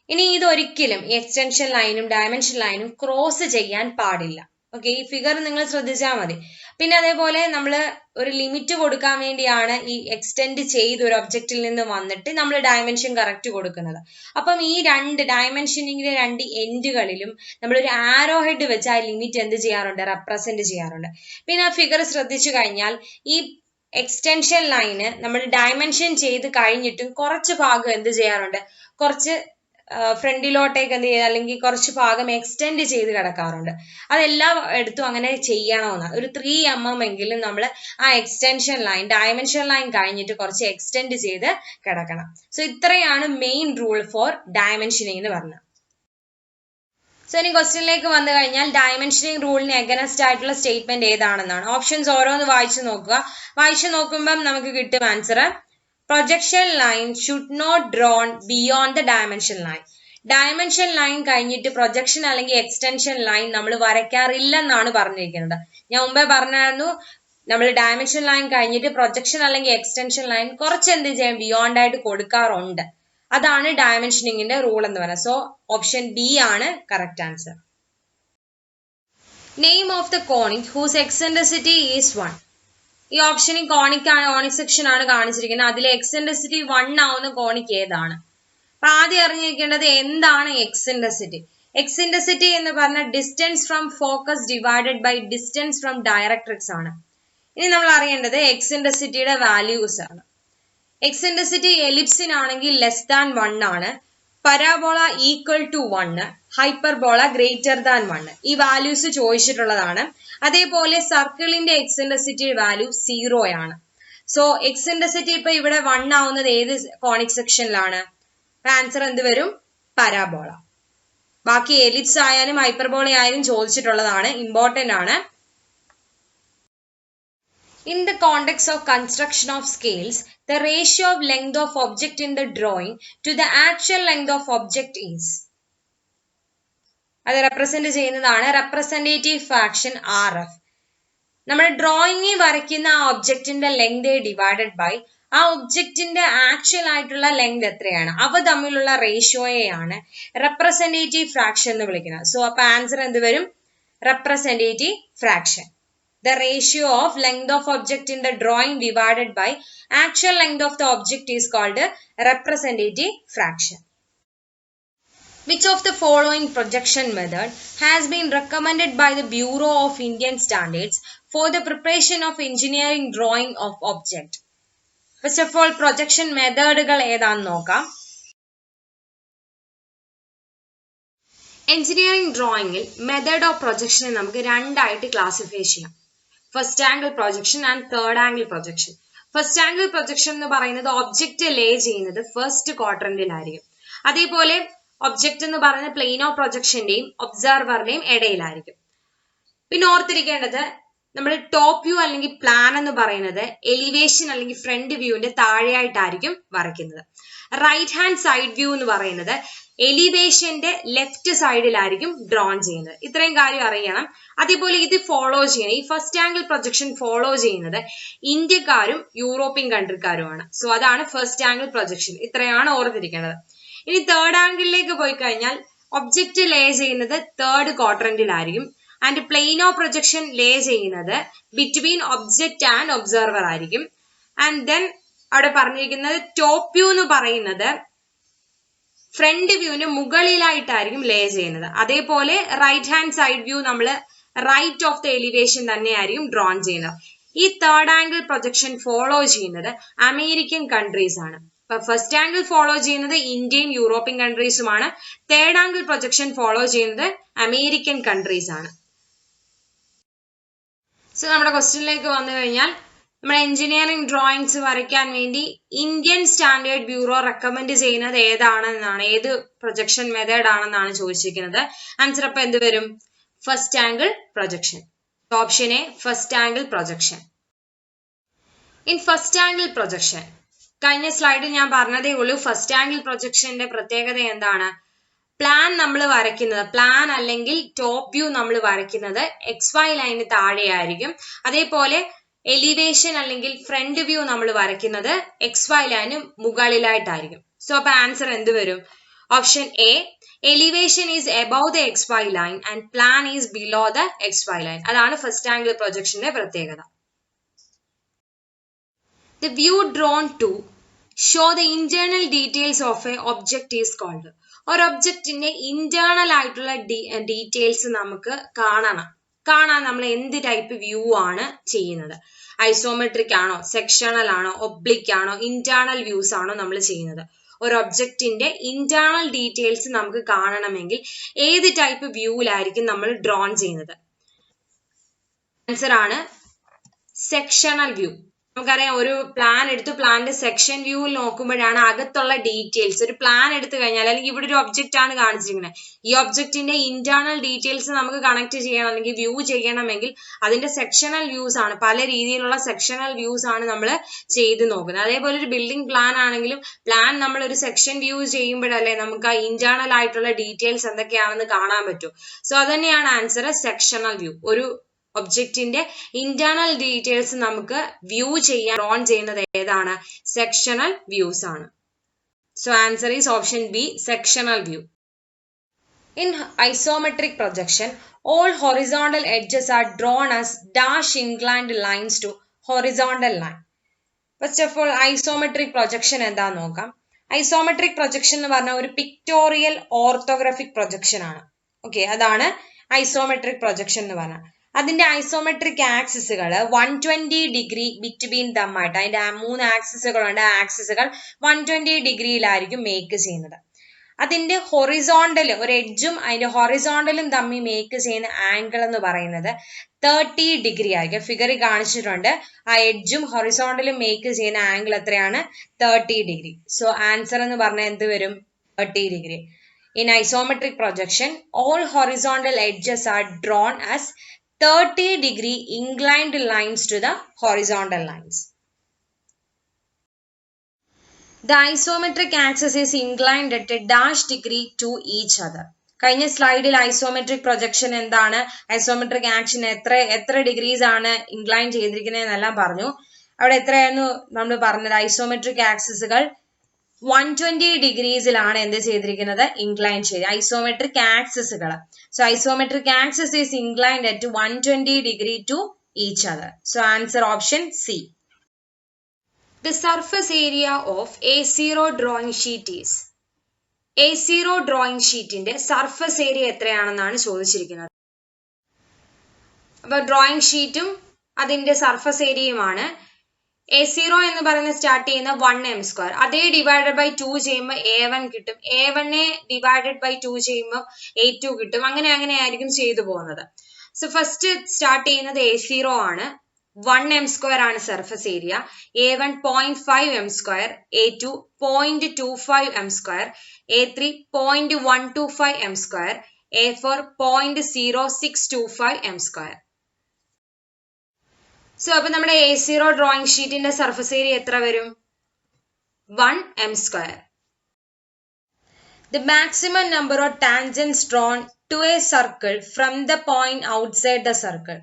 ഇനി ഇതൊരിക്കലും എക്സ്റ്റൻഷൻ ലൈനും ഡയമെൻഷൻ ലൈനും ക്രോസ് ചെയ്യാൻ പാടില്ല. ഓക്കെ, ഈ ഫിഗർ നിങ്ങൾ ശ്രദ്ധിച്ചാൽ മതി. പിന്നെ അതേപോലെ നമ്മൾ ഒരു ലിമിറ്റ് കൊടുക്കാൻ വേണ്ടിയാണ് ഈ എക്സ്റ്റെൻഡ് ചെയ്ത് ഒരു ഒബ്ജക്റ്റിൽ നിന്ന് വന്നിട്ട് നമ്മൾ ഡയമെൻഷൻ കറക്റ്റ് കൊടുക്കുന്നത്. അപ്പം ഈ രണ്ട് ഡയമെൻഷനിങ്ങിലെ രണ്ട് എൻഡുകളിലും നമ്മളൊരു ആരോ ഹെഡ് വെച്ച് ആ ലിമിറ്റ് എന്ത് ചെയ്യാറുണ്ട്, റെപ്രസെന്റ് ചെയ്യാറുണ്ട്. പിന്നെ ആ ഫിഗർ ശ്രദ്ധിച്ചു കഴിഞ്ഞാൽ ഈ എക്സ്റ്റൻഷൻ ലൈന് നമ്മൾ ഡയമെൻഷൻ ചെയ്ത് കഴിഞ്ഞിട്ടും കുറച്ച് ഭാഗം എന്ത് ചെയ്യാറുണ്ട്, കുറച്ച് ഫ്രണ്ടിലോട്ടേക്ക് എന്ത് ചെയ്യുക, അല്ലെങ്കിൽ കുറച്ച് ഭാഗം എക്സ്റ്റെൻഡ് ചെയ്ത് കിടക്കാറുണ്ട്. അതെല്ലാ എടുത്തും അങ്ങനെ ചെയ്യണമെന്നാണ്. ഒരു 3 mm എങ്കിലും നമ്മൾ ആ എക്സ്റ്റൻഷൻ ലൈൻ ഡയമെൻഷൻ ലൈൻ കഴിഞ്ഞിട്ട് കുറച്ച് എക്സ്റ്റെൻഡ് ചെയ്ത് കിടക്കണം. സോ ഇത്രയാണ് മെയിൻ റൂൾ ഫോർ ഡയമെൻഷനിങ് എന്ന് പറഞ്ഞത്. സോ ഇനി ക്വസ്റ്റ്യനിലേക്ക് വന്നു കഴിഞ്ഞാൽ ഡയമെൻഷനിങ് റൂളിന് എഗനസ്റ്റ് ആയിട്ടുള്ള സ്റ്റേറ്റ്മെന്റ് ഏതാണെന്നാണ്. ഓപ്ഷൻസ് ഓരോന്ന് വായിച്ചു നോക്കുക. വായിച്ചു നോക്കുമ്പം നമുക്ക് കിട്ടും answer. Projection line should not drawn beyond the dimension line. Dimension line കഴിഞ്ഞിട്ട് പ്രൊജക്ഷൻ അല്ലെങ്കിൽ എക്സ്റ്റൻഷൻ ലൈൻ നമ്മൾ വരയ്ക്കാറില്ലെന്നാണ് പറഞ്ഞിരിക്കുന്നത്. ഞാൻ മുമ്പേ പറഞ്ഞായിരുന്നു, നമ്മൾ ഡയമെൻഷൻ ലൈൻ കഴിഞ്ഞിട്ട് പ്രൊജക്ഷൻ അല്ലെങ്കിൽ എക്സ്റ്റൻഷൻ ലൈൻ കുറച്ച് എന്ത് ചെയ്യാം, ബിയോണ്ട് ആയിട്ട് കൊടുക്കാറുണ്ട്. അതാണ് ഡയമെൻഷനിങ്ങിന്റെ റൂൾ എന്ന് പറയുന്നത്. സോ ഓപ്ഷൻ ബി ആണ് correct answer. Name of the conic whose eccentricity is 1. ഈ ഓപ്ഷനിൽ കോണിക് സെക്ഷൻ ആണ് കാണിച്ചിരിക്കുന്നത്. അതിലെ എക്സെൻട്രിസിറ്റി 1 ആവുന്ന കോണിക് ഏതാണ്? അപ്പൊ ആദ്യം അറിഞ്ഞിരിക്കേണ്ടത് എന്താണ് എക്സെൻട്രിസിറ്റി. എക്സെൻട്രിസിറ്റി എന്ന് പറഞ്ഞ distance from focus divided by distance from directrix ആണ്. ഇനി നമ്മൾ അറിയേണ്ടത് എക്സെൻട്രിസിറ്റിയുടെ വാല്യൂസ് ആണ്. എക്സെൻട്രിസിറ്റി എലിപ്സിനാണെങ്കിൽ ലെസ് ദാൻ 1 ആണ്, parabola equal to 1, hyperbola greater than 1. ഈ വാല്യൂസ് ചോദിച്ചിട്ടുള്ളതാണ്. അതേപോലെ സർക്കിളിന്റെ എക്സെൻട്രിസിറ്റി വാല്യൂ 0 ആണ്. സോ എക്സെൻട്രിസിറ്റി ഇപ്പൊ ഇവിടെ 1 ആവുന്നത് ഏത് കോണിക് സെക്ഷനിലാണ്? ആൻസർ എന്ത് വരും? പരാബോള. ബാക്കി എലിപ്സ് ആയാലും ഹൈപ്പർബോള ആയാലും ചോദിച്ചിട്ടുള്ളതാണ്, ഇമ്പോർട്ടന്റ് ആണ്. In the context of construction of scales, the ratio of length of object in the drawing to the actual length of object is. അത് റെപ്രസെന്റ് ചെയ്യുന്നതാണ് റെപ്രസെന്റേറ്റീവ് ഫ്രാക്ഷൻ RF. നമ്മൾ ഡ്രോയിങ്ങിൽ വരയ്ക്കുന്ന ആ ഒബ്ജക്റ്റിന്റെ ലെങ്ത് ഡിവൈഡഡ് ബൈ ആ ഒബ്ജക്റ്റിന്റെ actual ആയിട്ടുള്ള length എത്രയാണ്, അവ തമ്മിലുള്ള റേഷ്യോയെയാണ് റെപ്രസെന്റേറ്റീവ് ഫ്രാക്ഷൻ എന്ന് വിളിക്കുന്നത്. സോ അപ്പൊ ആൻസർ എന്ത് വരും? Representative fraction. The ratio of length of object in the drawing divided by actual length of the object is called representative fraction. Which of the following projection method has been recommended by the Bureau of Indian Standards for the preparation of engineering drawing of object? First of all, projection methodകൾ ഏതാണെന്ന് നോക്കാം. Engineering ഡ്രോയിങ്ങിൽ method of പ്രൊജക്ഷനെ നമുക്ക് രണ്ടായിട്ട് classify ചെയ്യാം. First angle projection and third angle projection. First angle projection എന്ന് പറയുന്നത് object lay ചെയ്യുന്നത് first ക്വാഡ്രന്റിലായിരിക്കും. അതേപോലെ object എന്ന് പറയുന്നത് പ്ലെയിൻ ഓഫ് പ്രൊജക്ഷന്റെയും ഒബ്സർവറിന്റെയും ഇടയിലായിരിക്കും. പിന്നെ ഓർത്തിരിക്കേണ്ടത്, നമ്മൾ ടോപ്പ് വ്യൂ അല്ലെങ്കിൽ പ്ലാൻ എന്ന് പറയുന്നത് എലിവേഷൻ അല്ലെങ്കിൽ ഫ്രണ്ട് വ്യൂവിന്റെ താഴെയായിട്ടായിരിക്കും വരയ്ക്കുന്നത്. റൈറ്റ് ഹാൻഡ് സൈഡ് വ്യൂ എന്ന് പറയുന്നത് എലിവേഷന്റെ ലെഫ്റ്റ് സൈഡിലായിരിക്കും ഡ്രോൺ ചെയ്യുന്നത്. ഇത്രയും കാര്യം അറിയണം. അതേപോലെ ഇത് ഫോളോ ചെയ്യണം, ഈ ഫസ്റ്റ് ആംഗിൾ പ്രൊജക്ഷൻ ഫോളോ ചെയ്യുന്നത് ഇന്ത്യക്കാരും യൂറോപ്യൻ കൺട്രിക്കാരുമാണ്. സോ അതാണ് ഫസ്റ്റ് ആംഗിൾ പ്രൊജക്ഷൻ. ഇത്രയാണ് ഓർത്തിരിക്കേണ്ടത്. ഇനി തേർഡ് ആംഗിളിലേക്ക് പോയി കഴിഞ്ഞാൽ ഒബ്ജക്റ്റ് ലേ ചെയ്യുന്നത് തേർഡ് ക്വാഡ്രന്റിലായിരിക്കും. And plane of projection lay ചെയ്യുന്നത് ബിറ്റ്വീൻ ഒബ്ജക്റ്റ് ആൻഡ് ഒബ്സർവർ ആയിരിക്കും. ആൻഡ് ദെൻ അവിടെ പറഞ്ഞിരിക്കുന്നത് ടോപ്പ് വ്യൂ എന്ന് പറയുന്നത് ഫ്രണ്ട് വ്യൂവിന് മുകളിലായിട്ടായിരിക്കും ലേ ചെയ്യുന്നത്. അതേപോലെ റൈറ്റ് ഹാൻഡ് സൈഡ് വ്യൂ നമ്മൾ റൈറ്റ് ഓഫ് ദ എലിവേഷൻ തന്നെയായിരിക്കും ഡ്രോൺ ചെയ്യുന്നത്. ഈ തേർഡ് ആംഗിൾ പ്രൊജക്ഷൻ ഫോളോ ചെയ്യുന്നത് അമേരിക്കൻ കൺട്രീസ് ആണ്. ഇപ്പൊ ഫസ്റ്റ് ആംഗിൾ ഫോളോ ചെയ്യുന്നത് ഇന്ത്യയും യൂറോപ്യൻ കൺട്രീസുമാണ്. തേർഡ് ആംഗിൾ പ്രൊജക്ഷൻ ഫോളോ ചെയ്യുന്നത് അമേരിക്കൻ കൺട്രീസ് ആണ്. സോ നമ്മുടെ ക്വസ്റ്റ്യനിലേക്ക് വന്നു കഴിഞ്ഞാൽ, നമ്മൾ എഞ്ചിനീയറിംഗ് ഡ്രോയിങ്സ് വരയ്ക്കാൻ വേണ്ടി ഇന്ത്യൻ സ്റ്റാൻഡേർഡ് ബ്യൂറോ റെക്കമെൻഡ് ചെയ്യുന്നത് ഏതാണെന്നാണ്, ഏത് പ്രൊജക്ഷൻ മെത്തേഡ് ആണെന്നാണ് ചോദിച്ചിരിക്കുന്നത്. ആൻസർ അപ്പൊ എന്ത് വരും? First angle projection. Option A, first angle projection. In first angle projection, കഴിഞ്ഞ സ്ലൈഡിൽ ഞാൻ പറഞ്ഞതേ ഉള്ളൂ, ഫസ്റ്റ് ആംഗിൾ പ്രൊജക്ഷന്റെ പ്രത്യേകത എന്താണ്? പ്ലാൻ നമ്മൾ വരയ്ക്കുന്നത്, പ്ലാൻ അല്ലെങ്കിൽ ടോപ്പ് വ്യൂ നമ്മൾ വരയ്ക്കുന്നത് XY ലൈന് താഴെയായിരിക്കും. അതേപോലെ എലിവേഷൻ അല്ലെങ്കിൽ ഫ്രണ്ട് വ്യൂ നമ്മൾ വരയ്ക്കുന്നത് XY ലൈന് മുകളിലായിട്ടായിരിക്കും. സോ അപ്പൊ ആൻസർ എന്ത് വരും? Option A, elevation is above the XY line and plan is below the XY line. അതാണ് ഫസ്റ്റ് ആംഗിൾ പ്രൊജക്ഷന്റെ പ്രത്യേകത. The view drawn to show the internal details of a object is called. ഒരു ഒബ്ജക്റ്റിന്റെ internal ആയിട്ടുള്ള details നമുക്ക് കാണാൻ നമ്മൾ എന്ത് type view ആണ് ചെയ്യുന്നത്? ഐസോമെട്രിക് ആണോ, സെക്ഷണൽ ആണോ, ഒബ്ലിക് ആണോ, ഇന്റേണൽ വ്യൂസ് ആണോ നമ്മൾ ചെയ്യുന്നത്? ഒരു ഒബ്ജക്റ്റിന്റെ ഇന്റേണൽ ഡീറ്റെയിൽസ് നമുക്ക് കാണണമെങ്കിൽ ഏത് ടൈപ്പ് വ്യൂവിലായിരിക്കും നമ്മൾ ഡ്രോൺ ചെയ്യുന്നത്? ആൻസർ ആണ് സെക്ഷണൽ വ്യൂ. നമുക്കറിയാം ഒരു പ്ലാൻ എടുത്ത് പ്ലാനിന്റെ സെക്ഷൻ വ്യൂവിൽ നോക്കുമ്പോഴാണ് അകത്തുള്ള ഡീറ്റെയിൽസ്. ഒരു പ്ലാൻ എടുത്തു കഴിഞ്ഞാൽ അല്ലെങ്കിൽ ഇവിടെ ഒരു ഒബ്ജക്റ്റ് ആണ് കാണിച്ചിരിക്കുന്നത്, ഈ ഒബ്ജക്റ്റിന്റെ ഇന്റേണൽ ഡീറ്റെയിൽസ് നമുക്ക് കണക്ട് ചെയ്യണം അല്ലെങ്കിൽ വ്യൂ ചെയ്യണമെങ്കിൽ അതിന്റെ സെക്ഷണൽ വ്യൂസ് ആണ്, പല രീതിയിലുള്ള സെക്ഷണൽ വ്യൂസ് ആണ് നമ്മൾ ചെയ്ത് നോക്കുന്നത്. അതേപോലെ ഒരു ബിൽഡിംഗ് പ്ലാൻ ആണെങ്കിലും പ്ലാൻ നമ്മൾ ഒരു സെക്ഷൻ വ്യൂ ചെയ്യുമ്പോഴല്ലേ നമുക്ക് ആ ഇന്റേണൽ ആയിട്ടുള്ള ഡീറ്റെയിൽസ് എന്തൊക്കെയാണെന്ന് കാണാൻ പറ്റും. സോ അതന്നെയാണ് ആൻസർ, സെക്ഷണൽ വ്യൂ. ഒരു ഒബ്ജക്റ്റിന്റെ ഇന്റേണൽ ഡീറ്റെയിൽസ് നമുക്ക് വ്യൂ ചെയ്യാൻ ഡ്രോൺ ചെയ്യുന്നത് ഏതാണ്? സെക്ഷണൽ വ്യൂസ് ആണ്. So answer is option B, sectional view. In isometric projection, all horizontal edges are drawn as dash inclined lines to horizontal line. First of all, isometric projection എന്താന്ന് നോക്കാം. Isometric projection എന്ന് പറഞ്ഞാൽ ഒരു pictorial orthographic projection ആണ്. Okay, അതാണ് isometric projection എന്ന് പറഞ്ഞാൽ. അതിന്റെ ഐസോമെട്രിക് ആക്സിസുകൾ 120 ഡിഗ്രി ബിറ്റ്വീൻ ദമ്മായിട്ട്, അതിന്റെ 3 ആക്സിസുകളുണ്ട്, ആ ആക്സിസുകൾ 120 ഡിഗ്രിയിലായിരിക്കും മേക്ക് ചെയ്യുന്നത്. അതിന്റെ ഹൊറിസോണ്ടൽ, ഒരു എഡ്ജും അതിന്റെ ഹൊറിസോണ്ടലും തമ്മിൽ മേക്ക് ചെയ്യുന്ന ആംഗിൾ എന്ന് പറയുന്നത് 30 ഡിഗ്രി ആയിരിക്കും. ഫിഗറിൽ കാണിച്ചിട്ടുണ്ട്, ആ എഡ്ജും ഹൊറിസോണ്ടലും മേക്ക് ചെയ്യുന്ന ആംഗിൾ എത്രയാണ്? 30 ഡിഗ്രി. സോ ആൻസർ എന്ന് പറഞ്ഞാൽ എന്ത് വരും? 30 degree. In isometric projection, all horizontal edges are drawn as 30 degree inclined lines to the horizontal lines. The isometric axis is inclined at a dash degree to each other. കഴിഞ്ഞ സ്ലൈഡിൽ isometric projection എന്താണ്, isometric action എത്ര degrees ആണ് incline ചെയ്തിരിക്കുന്നത് എന്നെല്ലാം പറഞ്ഞു. അവിടെ എത്രയായിരുന്നു നമ്മൾ പറഞ്ഞത്? ഐസോമെട്രിക് ആക്സിസുകൾ 120 ഡിഗ്രീസിലാണ് എന്ത് ചെയ്തിരിക്കുന്നത്? ഇൻക്ലൈൻ ചെയ്ത് ഐസോമെട്രിക് ആക്സിസുകൾ. So isometric axis is inclined at 120 degree to each other. So answer option C. The surface area of A0 drawing sheet is. A0 drawing ഷീറ്റിന്റെ സർഫസ് ഏരിയ എത്രയാണെന്നാണ് ചോദിച്ചിരിക്കുന്നത്. അപ്പൊ ഡ്രോയിങ് ഷീറ്റും അതിന്റെ സർഫസ് ഏരിയയുമാണ്. A0 എന്ന് പറയുന്നത് സ്റ്റാർട്ട് ചെയ്യുന്ന 1m², അതേ ഡിവൈഡഡ് ബൈ 2 ചെയ്യുമ്പോൾ A1 കിട്ടും, A1 ഡിവൈഡഡ് ബൈ 2 ചെയ്യുമ്പോൾ A2 കിട്ടും, അങ്ങനെ ആയിരിക്കും ചെയ്തു പോകുന്നത്. സോ ഫസ്റ്റ് സ്റ്റാർട്ട് ചെയ്യുന്നത് A0 ആണ്, 1m² ആണ് surface area. A1 0.5m², A2 0.25m², A3 0.125m², A4 0.0625m². So അപ്പൊ നമ്മുടെ A0 ഡ്രോയിങ് ഷീറ്റിന്റെ സർഫസ് ഏരിയ എത്ര വരും? 1m². The maximum number of tangents drawn to a circle from the point outside the circle.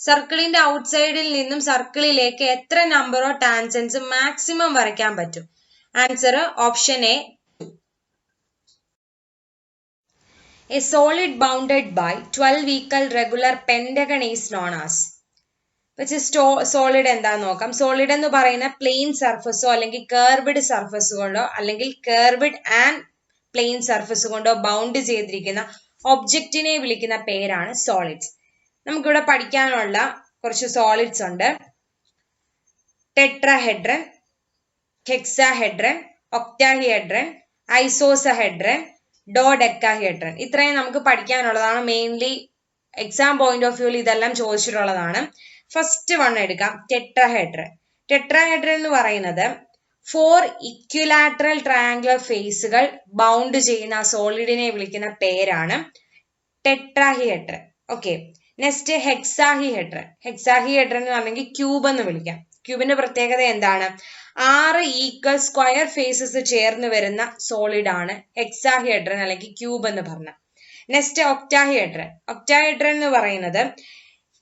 സർക്കിളിന്റെ ഔട്ട്സൈഡിൽ നിന്നും സർക്കിളിലേക്ക് എത്ര number of tangents maximum വരയ്ക്കാൻ പറ്റും? Answer option A. A solid bounded by 12 equal regular pentagon is known as. Solid എന്താന്ന് നോക്കാം. Solid എന്ന് പറയുന്ന plain സർഫസോ അല്ലെങ്കിൽ കേർവ്ഡ് സർഫസ് കൊണ്ടോ അല്ലെങ്കിൽ കേർവ്ഡ് ആൻഡ് പ്ലെയിൻ സർഫസ് കൊണ്ടോ ബൗണ്ട് ചെയ്തിരിക്കുന്ന ഒബ്ജക്റ്റിനെ വിളിക്കുന്ന പേരാണ് സോളിഡ്സ്. നമുക്കിവിടെ പഠിക്കാനുള്ള കുറച്ച് സോളിഡ്സ് ഉണ്ട്. ടെട്രാഹെഡ്രൻ, ഹെക്സാഹെഡ്രൻ, ഒക്ടാഹെഡ്രൻ, ഐസോസഹെഡ്രൻ, ഡോഡെക്കാഹെഡ്രൻ. ഇത്രയും നമുക്ക് പഠിക്കാനുള്ളതാണ്. മെയിൻലി എക്സാം പോയിന്റ് ഓഫ് വ്യൂവിൽ ഇതെല്ലാം ചോദിച്ചിട്ടുള്ളതാണ്. ഫസ്റ്റ് വൺ എടുക്കാം, ടെട്രാഹെഡ്രൻ. ടെട്രാഹെഡ്രൻ എന്ന് പറയുന്നത് 4 ഇക്വിലാറ്ററൽ ട്രയാങ്കുലർ ഫേസുകൾ ബൗണ്ട് ചെയ്യുന്ന സോളിഡിനെ വിളിക്കുന്ന പേരാണ് tetrahedron. Okay, next hexahedron. Hexahedron എന്ന് പറഞ്ഞെങ്കിൽ ക്യൂബ് എന്ന് വിളിക്കാം. ക്യൂബിന്റെ പ്രത്യേകത എന്താണ്? 6 ഈക്വൽ സ്ക്വയർ ഫേസസ് ചേർന്ന് വരുന്ന സോളിഡ് ആണ് ഹെക്സാഹെഡ്രൻ അല്ലെങ്കിൽ ക്യൂബ് എന്ന് പറഞ്ഞ. നെക്സ്റ്റ് ഒക്ടാഹെഡ്രൻ. ഒക്ടാഹെഡ്രൻ എന്ന് പറയുന്നത്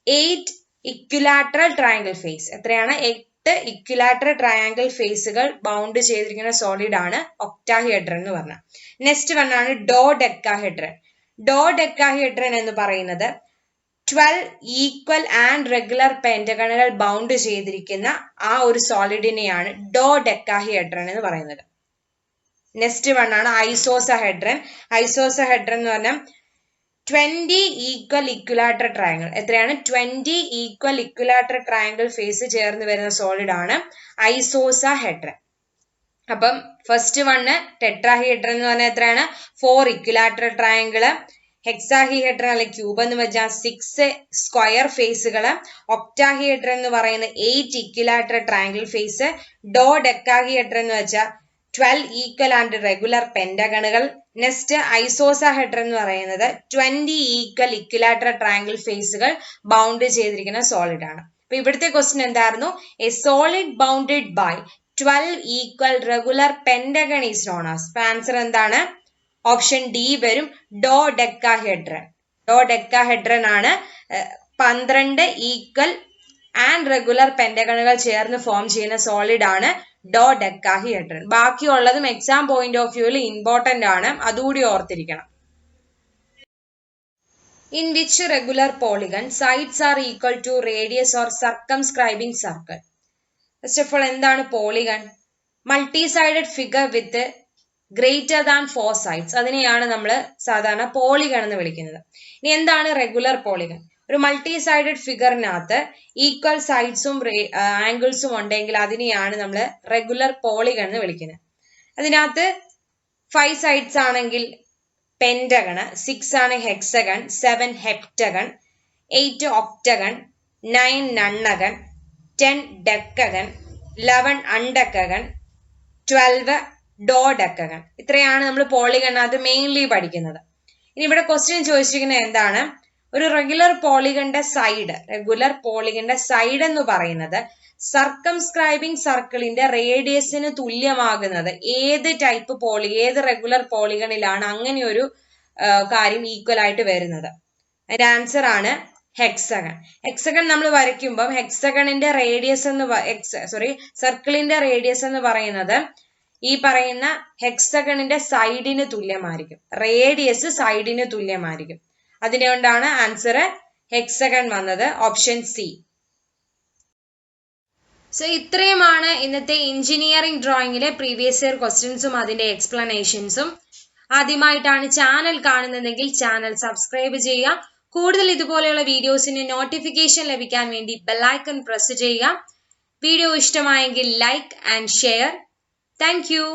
8 ഇക്വിലാറ്ററൽ ട്രയാങ്കിൾ ഫേസ്. എത്രയാണ്? 8 ഇക്വിലാറ്ററൽ ട്രയാങ്കിൾ ഫേസുകൾ ബൗണ്ട് ചെയ്തിരിക്കുന്ന സോളിഡ് ആണ് ഒക്ടാഹെഡ്രൻ എന്ന് പറഞ്ഞ. നെക്സ്റ്റ് വൺ ആണ് ഡോഡെക്കാഹെഡ്രൻ. ഡോഡെക്കാഹെഡ്രൻ എന്ന് പറയുന്നത് 12 ഈക്വൽ ആൻഡ് റെഗുലർ പെന്റഗണുകൾ ബൗണ്ട് ചെയ്തിരിക്കുന്ന ആ ഒരു സോളിഡിനെയാണ് ഡോഡെക്കാഹെഡ്രൻ എന്ന് പറയുന്നത്. നെക്സ്റ്റ് വൺ ആണ് ഐസോസഹെഡ്രൻ. ഐസോസഹെഡ്രൻ എന്ന് പറഞ്ഞാൽ 20 ഈക്വൽ ഇക്വിലാറ്ററൽ ട്രയാങ്കിൾ. എത്രയാണ്? 20 ഈക്വൽ ഇക്വിലാറ്ററൽ ട്രയാങ്കിൾ ഫേസ് ചേർന്ന് വരുന്ന സോളിഡ് ആണ് ഐസോസഹെഡ്രൻ. അപ്പം ഫസ്റ്റ് വണ് ടെട്രാഹെഡ്രൻ എന്ന് പറഞ്ഞാൽ എത്രയാണ്? 4 ഇക്വിലാറ്ററൽ ട്രയാങ്കിള്. ഹെക്സാഹിഹെഡ്രൻ അല്ലെങ്കിൽ ക്യൂബ് എന്ന് വെച്ചാൽ 6 സ്ക്വയർ ഫേസുകള്, ഒക്ടാഹിഹെഡ്രൻ എന്ന് പറയുന്ന 8 ഇക്വിലാറ്ററൽ ട്രയാങ്കിൾ ഫേസ്, ഡോഡെക്കാഹിഹെഡ്രൻ എന്ന് വെച്ചാൽ 12 ഈക്വൽ ആൻഡ് റെഗുലർ പെന്റഗണുകൾ. നെക്സ്റ്റ് ഐസോസാഹെഡ്രൻ എന്ന് പറയുന്നത് 20 ഈക്വൽ ഇക്വിലാറ്ററൽ ട്രയാങ്കിൾ ഫേസുകൾ ബൗണ്ട് ചെയ്തിരിക്കുന്ന സോളിഡ് ആണ്. അപ്പൊ ഇവിടുത്തെ ക്വസ്റ്റ്യൻ എന്തായിരുന്നു? A solid bounded by 12 equal regular pentagon is known as. Answer എന്താണ്? ഓപ്ഷൻ ഡി വരും, ഡോഡെക്കാഹെഡ്രൻ. ഡോഡെക്കാഹെഡ്രൻ ആണ് 12 ഈക്വൽ ആൻഡ് റെഗുലർ പെന്റഗണുകൾ ചേർന്ന് ഫോം ചെയ്യുന്ന സോളിഡ് ആണ് ഡോഡെക്കാഹെഡ്രൻ. ബാക്കിയുള്ളതും എക്സാം പോയിന്റ് ഓഫ് വ്യൂവിൽ ഇമ്പോർട്ടന്റ് ആണ്, അതുകൂടി ഓർത്തിരിക്കണം. In which regular polygon sides are equal to radius or circumscribing circle? First of all, എന്താണ് പോളിഗൺ? മൾട്ടി സൈഡഡ് ഫിഗർ വിത്ത് ഗ്രേറ്റർ ദാൻ 4 sides. അതിനെയാണ് നമ്മൾ സാധാരണ പോളിഗൺ എന്ന് വിളിക്കുന്നത്. ഇനി എന്താണ് റെഗുലർ പോളിഗൺ? ഒരു മൾട്ടി സൈഡഡ് ഫിഗറിനകത്ത് ഈക്വൽ സൈഡ്സും ആംഗിൾസും ഉണ്ടെങ്കിൽ അതിനെയാണ് നമ്മൾ റെഗുലർ പോളിഗൺ എന്ന് വിളിക്കുന്നത്. അതിനകത്ത് 5 sides ആണെങ്കിൽ പെന്റഗൺ, 6 ആണ് ഹെക്സഗൺ, 7 ഹെപ്റ്റഗൺ, 8 ഒക്ടഗൺ, 9 നണ്ണഗൺ, 10 ഡെക്കഗൺ, 11 അണ്ടക്കഗൺ, 12 ഡോഡെക്കഗൺ. ഇത്രയാണ് നമ്മൾ പോളിഗണിനകത്ത് മെയിൻലി പഠിക്കുന്നത്. ഇനി ഇവിടെ ക്വസ്റ്റ്യൻ ചോദിച്ചിരിക്കുന്നത് എന്താണ്? ഒരു റെഗുലർ പോളിഗണിന്റെ സൈഡ് എന്ന് പറയുന്നത് സർക്കംസ്ക്രൈബിംഗ് സർക്കിളിന്റെ റേഡിയസിന് തുല്യമാകുന്നത് ഏത് റെഗുലർ പോളിഗണിലാണ് അങ്ങനെ ഒരു കാര്യം ഈക്വൽ ആയിട്ട് വരുന്നത്? അതിന്റെ ആൻസർ ആണ് ഹെക്സഗൺ. ഹെക്സഗൺ നമ്മൾ വരയ്ക്കുമ്പോൾ ഹെക്സഗണിന്റെ റേഡിയസ് സർക്കിളിന്റെ റേഡിയസ് എന്ന് പറയുന്നത് ഈ പറയുന്ന ഹെക്സഗണിന്റെ സൈഡിന് തുല്യമായിരിക്കും. റേഡിയസ് സൈഡിന് തുല്യമായിരിക്കും. അതിനുകൊണ്ടാണ് ആൻസർ ഹെക്സഗൺ വന്നത്, ഓപ്ഷൻ സി. സോ ഇത്രയുമാണ് ഇന്നത്തെ എഞ്ചിനീയറിംഗ് ഡ്രോയിങ്ങിലെ പ്രീവിയസ് ഇയർ ക്വസ്റ്റ്യൻസും അതിന്റെ എക്സ്പ്ലനേഷൻസും. ആദ്യമായിട്ടാണ് ചാനൽ കാണുന്നതെങ്കിൽ ചാനൽ സബ്സ്ക്രൈബ് ചെയ്യുക. കൂടുതൽ ഇതുപോലെയുള്ള വീഡിയോസിന് നോട്ടിഫിക്കേഷൻ ലഭിക്കാൻ വേണ്ടി ബെല്ലൈക്കൺ പ്രസ് ചെയ്യുക. വീഡിയോ ഇഷ്ടമായെങ്കിൽ like and share. Thank you.